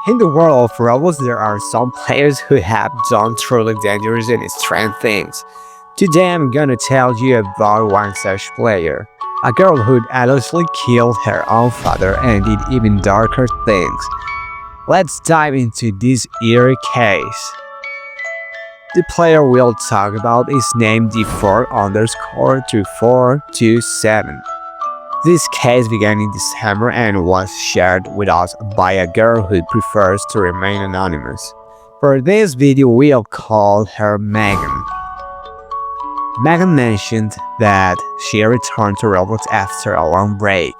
In the world of Roblox, there are some players who have done truly dangerous and strange things. Today I'm gonna tell you about one such player. A girl who allegedly killed her own father and did even darker things. Let's dive into this eerie case. The player we'll talk about is named D4_3427. This case began in December and was shared with us by a girl who prefers to remain anonymous. For this video, we'll call her Megan. Megan mentioned that she returned to Roblox after a long break.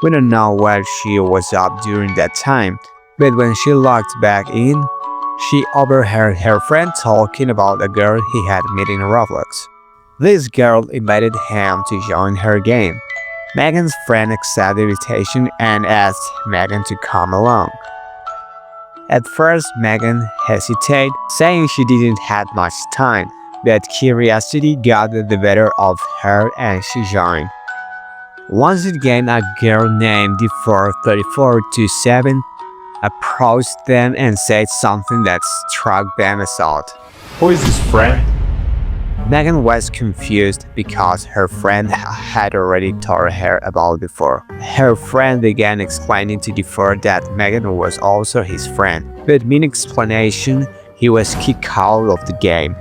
We don't know what she was up during that time, but when she logged back in, she overheard her friend talking about a girl he had met in Roblox. This girl invited him to join her game. Megan's friend accepted the invitation and asked Megan to come along. At first, Megan hesitated, saying she didn't have much time, but curiosity got the better of her and she joined. Once again, a girl named D43427 approached them and said something that struck them as odd. Who is this friend? Megan was confused because her friend had already told her about before. Her friend began explaining to D4 that Megan was also his friend, but mid-explanation, he was kicked out of the game.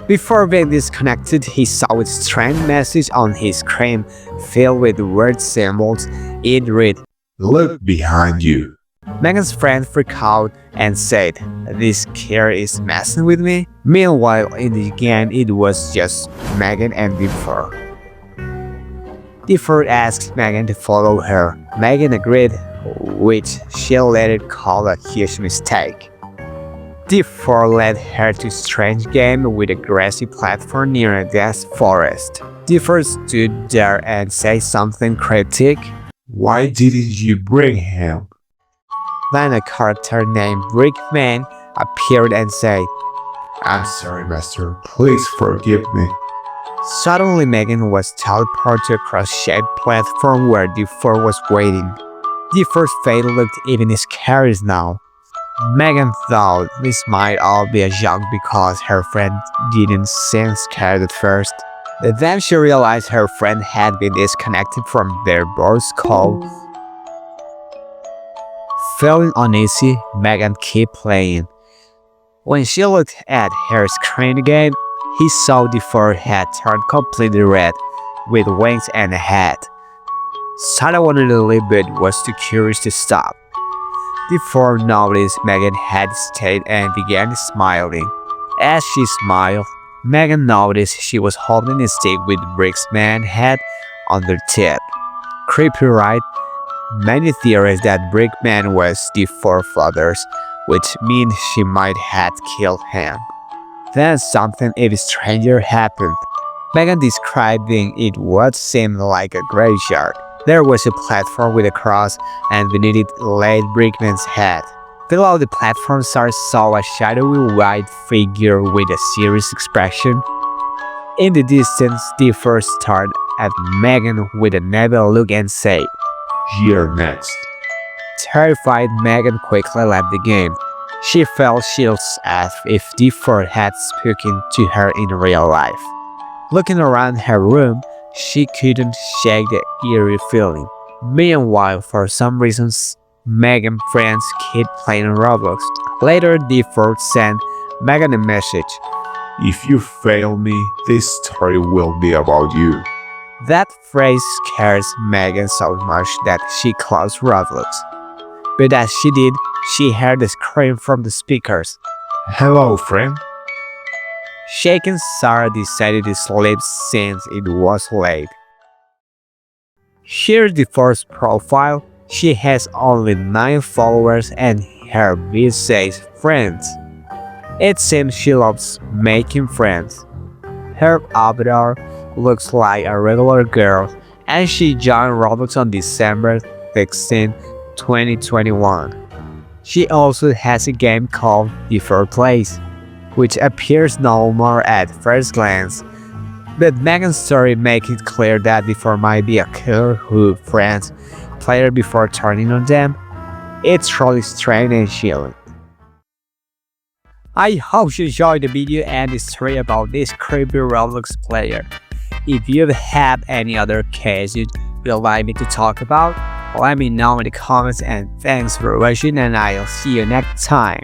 Before being disconnected, he saw a strange message on his screen filled with weird symbols. It read, Look behind you. Megan's friend freaked out and said, "This kid is messing with me?" Meanwhile, in the game, it was just Megan and D4. D4 asked Megan to follow her. Megan agreed, which she later called a huge mistake. D4 led her to a strange game with a grassy platform near a dense forest. D4 stood there and said something cryptic. Why didn't you bring him? Then a character named Brickman appeared and said, I'm sorry, master. Please forgive me. Suddenly Megan was teleported across a shaped platform where D4 was waiting. D4's face looked even scarier now. Megan thought this might all be a joke because her friend didn't seem scared at first. But then she realized her friend had been disconnected from their board's call. Feeling uneasy, Megan kept playing. When she looked at her screen again, he saw D4 had turned completely red, with wings and a head. Sarah wanted to leave but was too curious to stop. D4 noticed Megan had stayed and began smiling. As she smiled, Megan noticed she was holding a stick with Brickman's head on the tip. Creepy, right? Many theorize that Brickman was D4's father, which means she might have killed him. Then something even stranger happened. Megan described it what seemed like a graveyard. There was a platform with a cross, and beneath it lay Brickman's head. Below the platform, Sarah saw a shadowy white figure with a serious expression. In the distance, D4 stared at Megan with a evil look and said, You're next. Terrified, Megan quickly left the game. She felt chills as if D4 had spoken to her in real life. Looking around her room, she couldn't shake the eerie feeling. Meanwhile, for some reasons, Megan's friends kept playing Roblox. Later, D4 sent Megan a message. If you fail me, this story will be about you. That phrase scares Megan so much that she closed Roblox. But as she did, she heard a scream from the speakers. Hello, friend. Shaken, Sarah decided to sleep since it was late. Here's the first profile. She has only 9 followers and her bio says friends. It seems she loves making friends. Her avatar looks like a regular girl and she joined Roblox on December 16, 2021. She also has a game called D4 Plays, which appears normal at first glance. But Megan's story makes it clear that D4 might be a killer who friends player before turning on them. It's truly strange and chilling. I hope you enjoyed the video and the story about this creepy Roblox player. If you have any other cases you'd like me to talk about, let me know in the comments, and thanks for watching, and I'll see you next time.